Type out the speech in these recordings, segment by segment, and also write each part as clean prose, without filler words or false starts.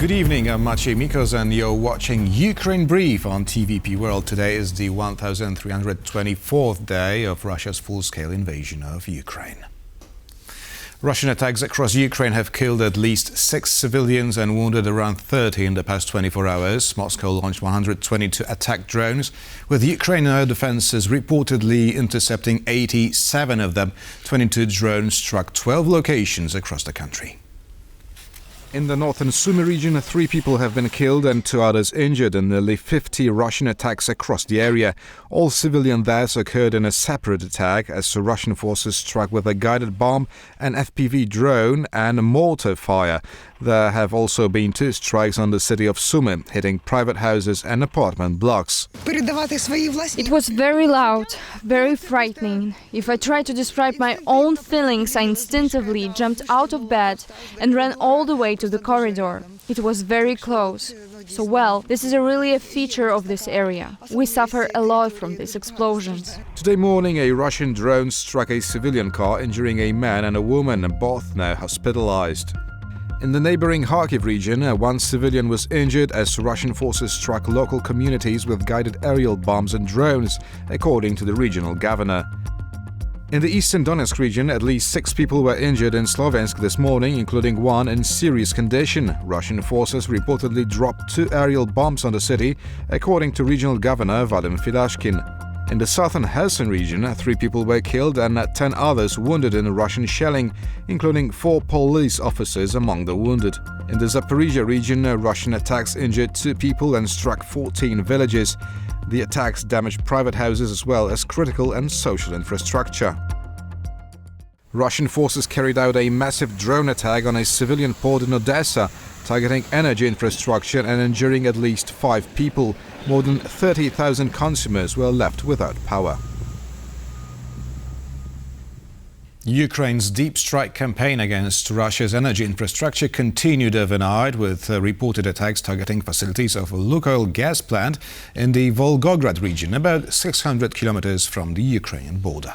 Good evening, I'm Maciej Mikos and you're watching Ukraine Brief on TVP World. Today is the 1324th day of Russia's full-scale invasion of Ukraine. Russian attacks across Ukraine have killed at least 6 civilians and wounded around 30 in the past 24 hours. Moscow launched 122 attack drones, with Ukrainian air defenses reportedly intercepting 87 of them. 22 drones struck 12 locations across the country. In the northern Sumy region, 3 people have been killed and 2 others injured in nearly 50 Russian attacks across the area. All civilian deaths occurred in a separate attack as Russian forces struck with a guided bomb, an FPV drone and mortar fire. There have also been 2 strikes on the city of Sumy, hitting private houses and apartment blocks. It was very loud, very frightening. If I try to describe my own feelings, I instinctively jumped out of bed and ran all the way to the corridor. It was very close. So this is really a feature of this area. We suffer a lot from these explosions. Today morning, a Russian drone struck a civilian car, injuring a man and a woman, both now hospitalized. In the neighboring Kharkiv region, 1 civilian was injured as Russian forces struck local communities with guided aerial bombs and drones, according to the regional governor. In the eastern Donetsk region, at least 6 people were injured in Sloviansk this morning, including 1 in serious condition. Russian forces reportedly dropped 2 aerial bombs on the city, according to regional governor Vadim Fedashkin. In the southern Kherson region, 3 people were killed and 10 others wounded in Russian shelling, including 4 police officers among the wounded. In the Zaporizhia region, Russian attacks injured 2 people and struck 14 villages. The attacks damaged private houses as well as critical and social infrastructure. Russian forces carried out a massive drone attack on a civilian port in Odessa, targeting energy infrastructure and injuring at least 5 people. More than 30,000 consumers were left without power. Ukraine's deep strike campaign against Russia's energy infrastructure continued overnight, with reported attacks targeting facilities of a Lukoil gas plant in the Volgograd region, about 600 kilometers from the Ukrainian border.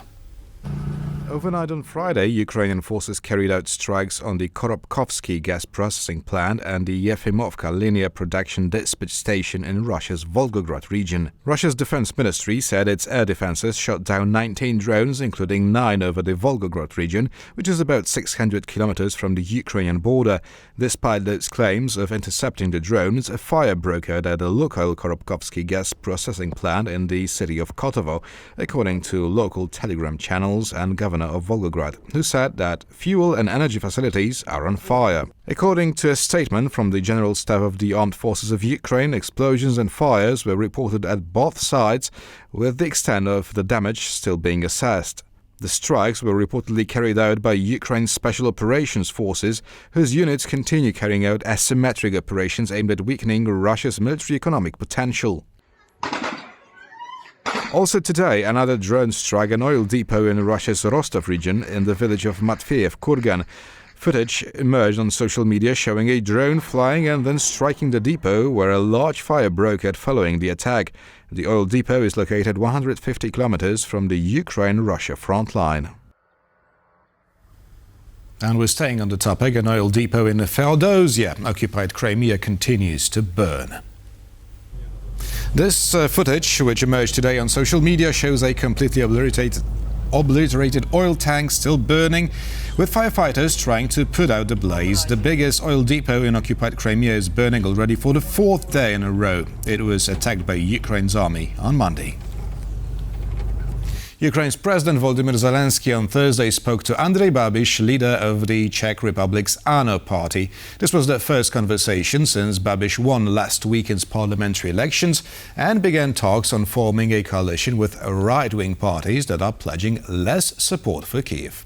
Overnight on Friday, Ukrainian forces carried out strikes on the Korotkhovsky gas processing plant and the Yefimovka linear production dispatch station in Russia's Volgograd region. Russia's defense ministry said its air defenses shot down 19 drones, including 9 over the Volgograd region, which is about 600 kilometers from the Ukrainian border. Despite its claims of intercepting the drones, a fire broke out at the Lukoil Korotkhovsky gas processing plant in the city of Kotovo, according to local telegram channels and governor of Volgograd, who said that fuel and energy facilities are on fire. According to a statement from the General Staff of the Armed Forces of Ukraine, explosions and fires were reported at both sides, with the extent of the damage still being assessed. The strikes were reportedly carried out by Ukraine's Special Operations Forces, whose units continue carrying out asymmetric operations aimed at weakening Russia's military-economic potential. Also today, another drone struck an oil depot in Russia's Rostov region in the village of Matveyev Kurgan. Footage emerged on social media showing a drone flying and then striking the depot, where a large fire broke out following the attack. The oil depot is located 150 kilometers from the Ukraine-Russia front line. And we're staying on the topic. An oil depot in Feodosia, occupied Crimea, continues to burn. This footage, which emerged today on social media, shows a completely obliterated oil tank still burning, with firefighters trying to put out the blaze. The biggest oil depot in occupied Crimea is burning already for the 4th day in a row. It was attacked by Ukraine's army on Monday. Ukraine's President Volodymyr Zelenskyy on Thursday spoke to Andrej Babiš, leader of the Czech Republic's ANO party. This was their first conversation since Babiš won last weekend's parliamentary elections and began talks on forming a coalition with right-wing parties that are pledging less support for Kyiv.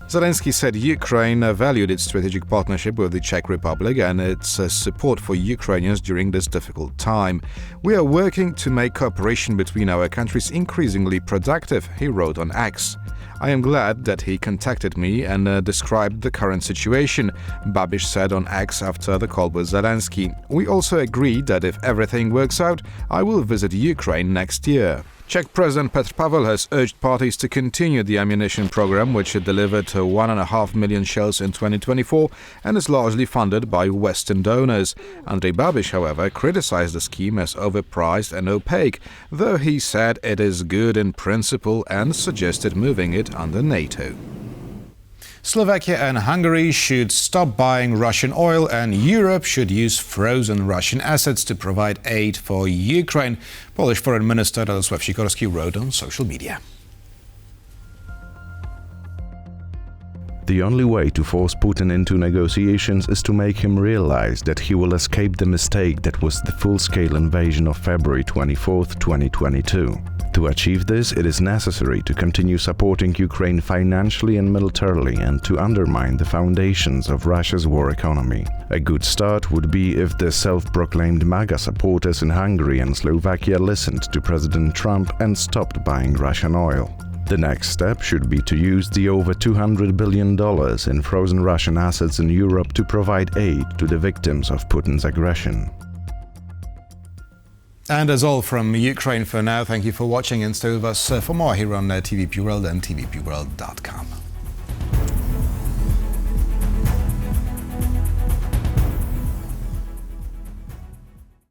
Zelenskyy said Ukraine valued its strategic partnership with the Czech Republic and its support for Ukrainians during this difficult time. "We are working to make cooperation between our countries increasingly productive," he wrote on X. "I am glad that he contacted me and described the current situation," Babiš said on X after the call with Zelenskyy. "We also agreed that if everything works out, I will visit Ukraine next year." Czech President Petr Pavel has urged parties to continue the ammunition program, which had delivered 1.5 million shells in 2024 and is largely funded by Western donors. Andrej Babiš, however, criticized the scheme as overpriced and opaque, though he said it is good in principle and suggested moving it under NATO. Slovakia and Hungary should stop buying Russian oil, and Europe should use frozen Russian assets to provide aid for Ukraine, Polish Foreign Minister Radosław Sikorski wrote on social media. The only way to force Putin into negotiations is to make him realize that he will escape the mistake that was the full-scale invasion of February 24, 2022. To achieve this, it is necessary to continue supporting Ukraine financially and militarily and to undermine the foundations of Russia's war economy. A good start would be if the self-proclaimed MAGA supporters in Hungary and Slovakia listened to President Trump and stopped buying Russian oil. The next step should be to use the over $200 billion in frozen Russian assets in Europe to provide aid to the victims of Putin's aggression. And that's all from Ukraine for now. Thank you for watching and stay with us for more here on TVP World and tvpworld.com.